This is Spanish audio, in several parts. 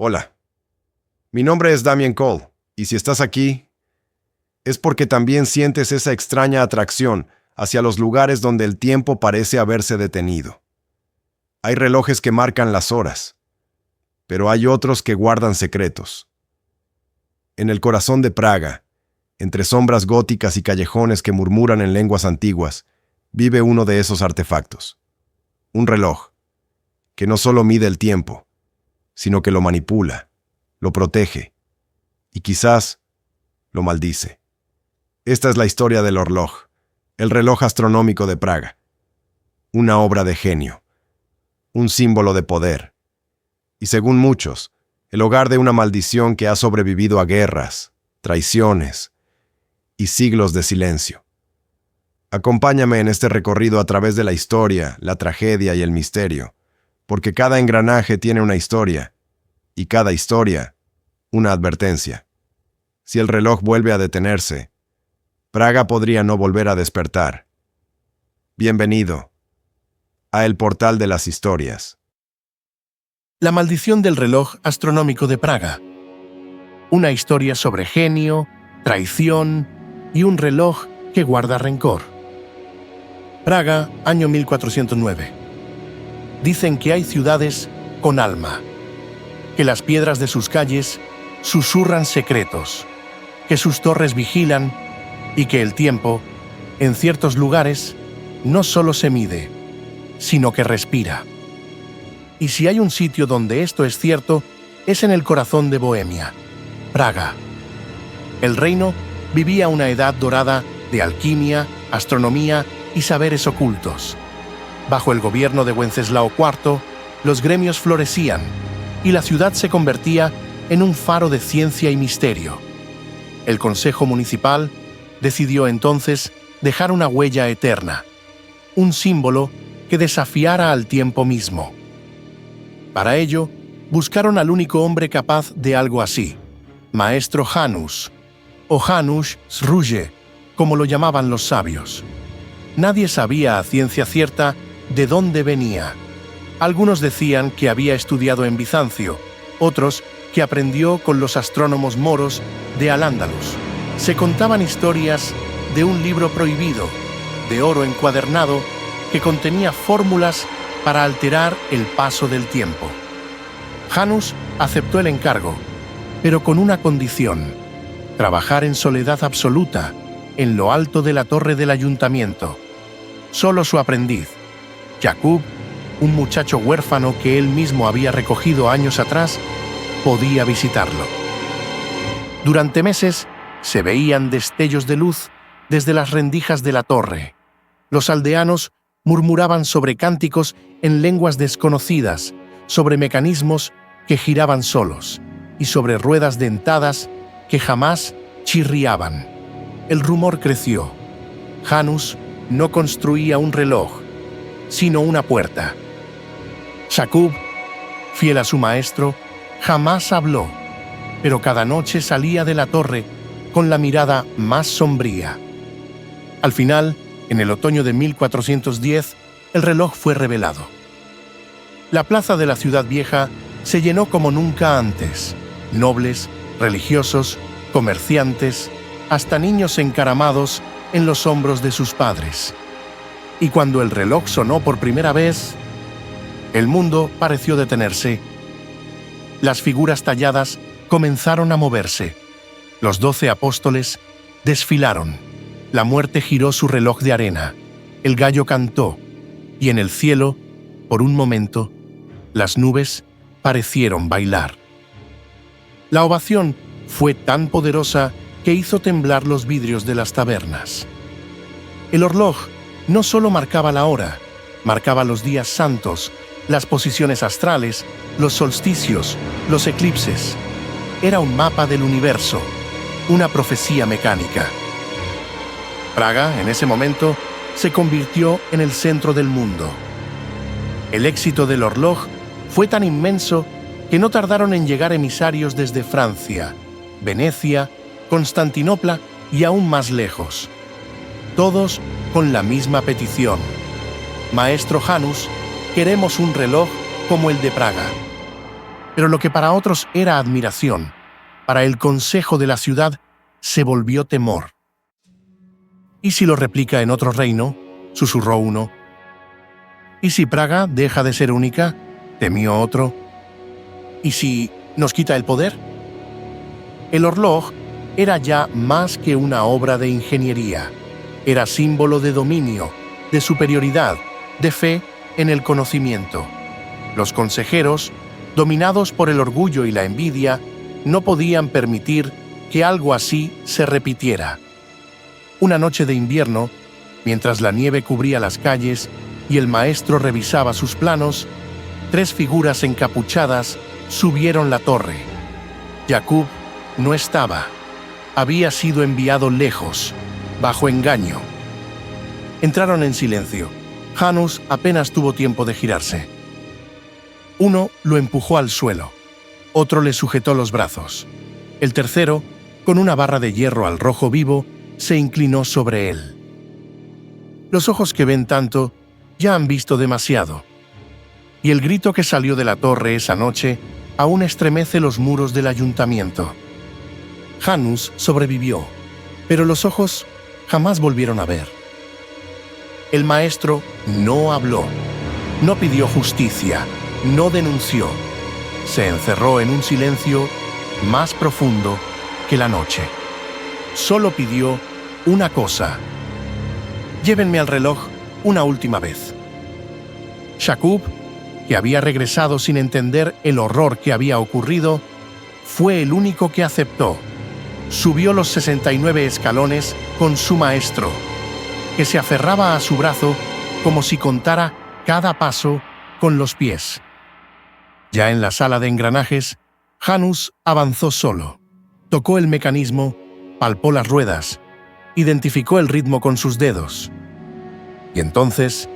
Hola, mi nombre es Damien Cole, y si estás aquí, es porque también sientes esa extraña atracción hacia los lugares donde el tiempo parece haberse detenido. Hay relojes que marcan las horas, pero hay otros que guardan secretos. En el corazón de Praga, entre sombras góticas y callejones que murmuran en lenguas antiguas, vive uno de esos artefactos. Un reloj, que no solo mide el tiempo, sino que lo manipula, lo protege y quizás lo maldice. Esta es la historia del Orloj, el reloj astronómico de Praga. Una obra de genio, un símbolo de poder, y según muchos, el hogar de una maldición que ha sobrevivido a guerras, traiciones y siglos de silencio. Acompáñame en este recorrido a través de la historia, la tragedia y el misterio, porque cada engranaje tiene una historia, y cada historia, una advertencia. Si el reloj vuelve a detenerse, Praga podría no volver a despertar. Bienvenido a El Portal de las Historias. La maldición del reloj astronómico de Praga. Una historia sobre genio, traición y un reloj que guarda rencor. Praga, año 1409. Dicen que hay ciudades con alma, que las piedras de sus calles susurran secretos, que sus torres vigilan y que el tiempo, en ciertos lugares, no solo se mide, sino que respira. Y si hay un sitio donde esto es cierto, es en el corazón de Bohemia, Praga. El reino vivía una edad dorada de alquimia, astronomía y saberes ocultos. Bajo el gobierno de Wenceslao IV, los gremios florecían y la ciudad se convertía en un faro de ciencia y misterio. El Consejo Municipal decidió entonces dejar una huella eterna, un símbolo que desafiara al tiempo mismo. Para ello, buscaron al único hombre capaz de algo así, Maestro Janus, o Janusz Sruge, como lo llamaban los sabios. Nadie sabía a ciencia cierta de dónde venía. Algunos decían que había estudiado en Bizancio, otros que aprendió con los astrónomos moros de Al-Ándalus. Se contaban historias de un libro prohibido, de oro encuadernado, que contenía fórmulas para alterar el paso del tiempo. Janus aceptó el encargo, pero con una condición: trabajar en soledad absoluta, en lo alto de la torre del ayuntamiento. Solo su aprendiz, Jakub, un muchacho huérfano que él mismo había recogido años atrás, podía visitarlo. Durante meses se veían destellos de luz desde las rendijas de la torre. Los aldeanos murmuraban sobre cánticos en lenguas desconocidas, sobre mecanismos que giraban solos y sobre ruedas dentadas que jamás chirriaban. El rumor creció. Janus no construía un reloj, sino una puerta. Jakub, fiel a su maestro, jamás habló, pero cada noche salía de la torre con la mirada más sombría. Al final, en el otoño de 1410, el reloj fue revelado. La plaza de la ciudad vieja se llenó como nunca antes. Nobles, religiosos, comerciantes, hasta niños encaramados en los hombros de sus padres. Y cuando el reloj sonó por primera vez, el mundo pareció detenerse. Las figuras talladas comenzaron a moverse. Los 12 apóstoles desfilaron. La muerte giró su reloj de arena. El gallo cantó. Y en el cielo, por un momento, las nubes parecieron bailar. La ovación fue tan poderosa que hizo temblar los vidrios de las tabernas. El reloj no solo marcaba la hora, marcaba los días santos, las posiciones astrales, los solsticios, los eclipses. Era un mapa del universo, una profecía mecánica. Praga, en ese momento, se convirtió en el centro del mundo. El éxito del reloj fue tan inmenso que no tardaron en llegar emisarios desde Francia, Venecia, Constantinopla y aún más lejos. Todos con la misma petición: Maestro Janus, queremos un reloj como el de Praga. Pero lo que para otros era admiración, para el consejo de la ciudad se volvió temor. ¿Y si lo replica en otro reino?, susurró uno. ¿Y si Praga deja de ser única?, temió otro. ¿Y si nos quita el poder? El Orloj era ya más que una obra de ingeniería. Era símbolo de dominio, de superioridad, de fe en el conocimiento. Los consejeros, dominados por el orgullo y la envidia, no podían permitir que algo así se repitiera. Una noche de invierno, mientras la nieve cubría las calles y el maestro revisaba sus planos, 3 figuras encapuchadas subieron la torre. Jakub no estaba. Había sido enviado lejos, bajo engaño. Entraron en silencio. Janus apenas tuvo tiempo de girarse. Uno lo empujó al suelo. Otro le sujetó los brazos. El tercero, con una barra de hierro al rojo vivo, se inclinó sobre él. Los ojos que ven tanto ya han visto demasiado. Y el grito que salió de la torre esa noche aún estremece los muros del ayuntamiento. Janus sobrevivió, pero los ojos jamás volvieron a ver. El maestro no habló, no pidió justicia, no denunció. Se encerró en un silencio más profundo que la noche. Solo pidió una cosa: llévenme al reloj una última vez. Jakub, que había regresado sin entender el horror que había ocurrido, fue el único que aceptó. Subió los 69 escalones con su maestro, que se aferraba a su brazo como si contara cada paso con los pies. Ya en la sala de engranajes, Janus avanzó solo. Tocó el mecanismo, palpó las ruedas, identificó el ritmo con sus dedos. Y entonces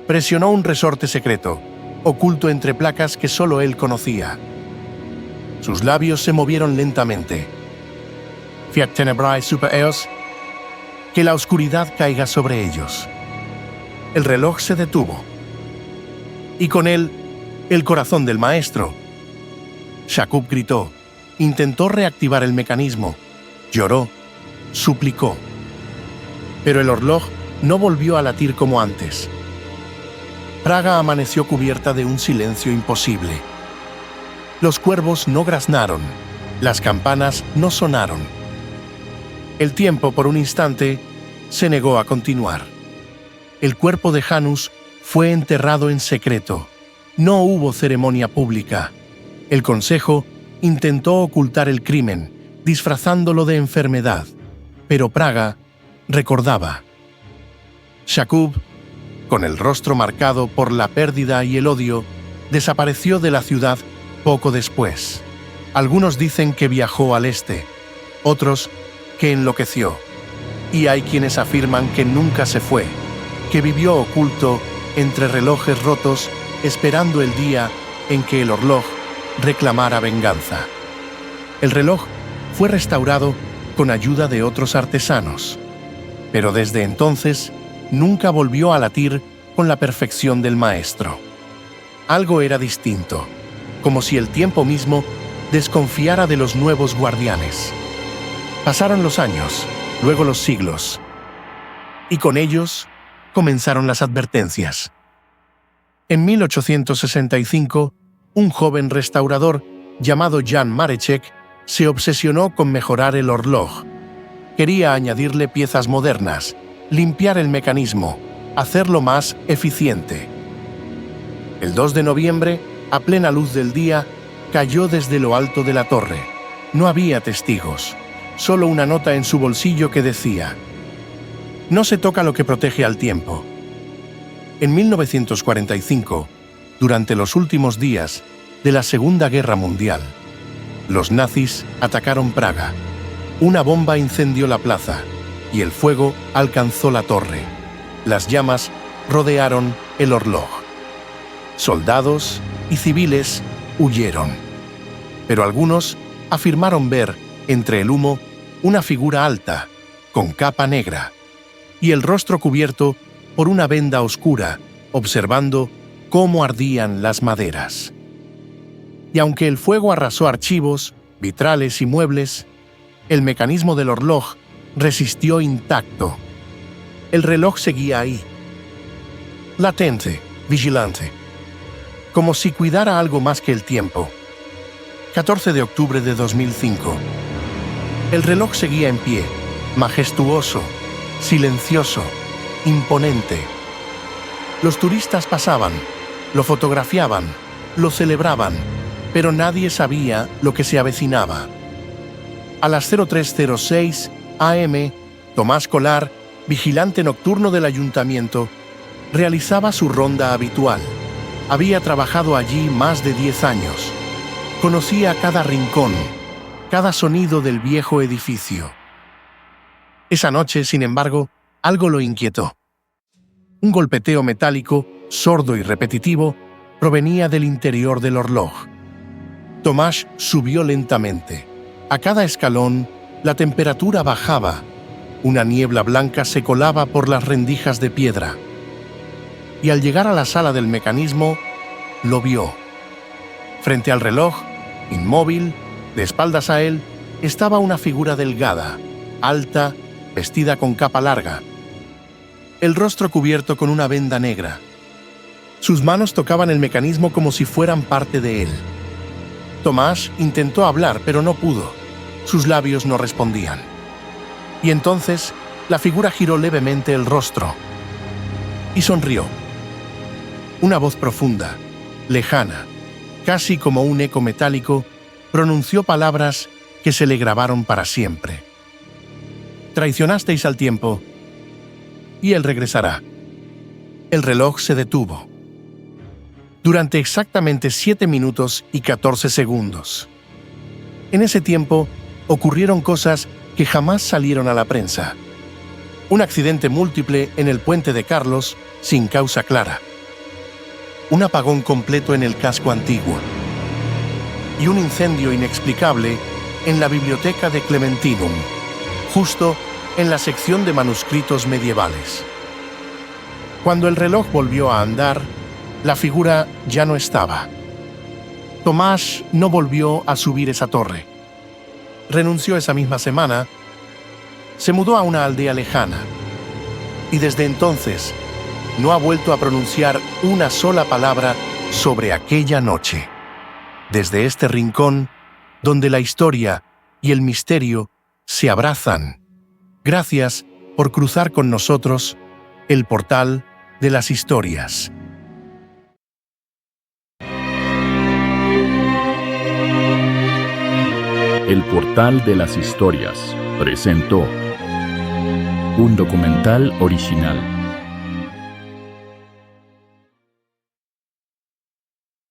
presionó un resorte secreto, oculto entre placas que solo él conocía. Sus labios se movieron lentamente. Fiat tenebrae super eos, que la oscuridad caiga sobre ellos. El reloj se detuvo. Y con él, el corazón del maestro. Jakub gritó, intentó reactivar el mecanismo, lloró, suplicó. Pero el reloj no volvió a latir como antes. Praga amaneció cubierta de un silencio imposible. Los cuervos no graznaron, las campanas no sonaron. El tiempo, por un instante, se negó a continuar. El cuerpo de Janus fue enterrado en secreto. No hubo ceremonia pública. El consejo intentó ocultar el crimen, disfrazándolo de enfermedad. Pero Praga recordaba. Jakub, con el rostro marcado por la pérdida y el odio, desapareció de la ciudad poco después. Algunos dicen que viajó al este, otros que enloqueció. Y hay quienes afirman que nunca se fue, que vivió oculto entre relojes rotos, esperando el día en que el Orloj reclamara venganza. El reloj fue restaurado con ayuda de otros artesanos, pero desde entonces nunca volvió a latir con la perfección del maestro. Algo era distinto, como si el tiempo mismo desconfiara de los nuevos guardianes. Pasaron los años, luego los siglos, y con ellos comenzaron las advertencias. En 1865, un joven restaurador llamado Jan Mareček se obsesionó con mejorar el Orloj. Quería añadirle piezas modernas, limpiar el mecanismo, hacerlo más eficiente. El 2 de noviembre, a plena luz del día, cayó desde lo alto de la torre. No había testigos, solo una nota en su bolsillo que decía: no se toca lo que protege al tiempo. En 1945, durante los últimos días de la Segunda Guerra Mundial, los nazis atacaron Praga. Una bomba incendió la plaza y el fuego alcanzó la torre. Las llamas rodearon el Orloj. Soldados y civiles huyeron, pero algunos afirmaron ver, entre el humo, una figura alta, con capa negra, y el rostro cubierto por una venda oscura, observando cómo ardían las maderas. Y aunque el fuego arrasó archivos, vitrales y muebles, el mecanismo del reloj resistió intacto. El reloj seguía ahí, latente, vigilante, como si cuidara algo más que el tiempo. 14 de octubre de 2005. El reloj seguía en pie, majestuoso, silencioso, imponente. Los turistas pasaban, lo fotografiaban, lo celebraban, pero nadie sabía lo que se avecinaba. A las 03:06 AM, Tomás Kolar, vigilante nocturno del ayuntamiento, realizaba su ronda habitual. Había trabajado allí más de 10 años. Conocía cada rincón, cada sonido del viejo edificio. Esa noche, sin embargo, algo lo inquietó. Un golpeteo metálico, sordo y repetitivo, provenía del interior del reloj. Tomás subió lentamente. A cada escalón, la temperatura bajaba. Una niebla blanca se colaba por las rendijas de piedra. Y al llegar a la sala del mecanismo, lo vio. Frente al reloj, inmóvil, de espaldas a él, estaba una figura delgada, alta, vestida con capa larga. El rostro cubierto con una venda negra. Sus manos tocaban el mecanismo como si fueran parte de él. Tomás intentó hablar, pero no pudo. Sus labios no respondían. Y entonces, la figura giró levemente el rostro y sonrió. Una voz profunda, lejana, casi como un eco metálico, pronunció palabras que se le grabaron para siempre. Traicionasteis al tiempo, y él regresará. El reloj se detuvo. Durante exactamente 7 minutos y 14 segundos. En ese tiempo, ocurrieron cosas que jamás salieron a la prensa. Un accidente múltiple en el puente de Carlos, sin causa clara. Un apagón completo en el casco antiguo. Y un incendio inexplicable en la biblioteca de Clementinum, justo en la sección de manuscritos medievales. Cuando el reloj volvió a andar, la figura ya no estaba. Tomás no volvió a subir esa torre. Renunció esa misma semana, se mudó a una aldea lejana y desde entonces no ha vuelto a pronunciar una sola palabra sobre aquella noche. Desde este rincón, donde la historia y el misterio se abrazan. Gracias por cruzar con nosotros el portal de las historias. El portal de las historias presentó un documental original.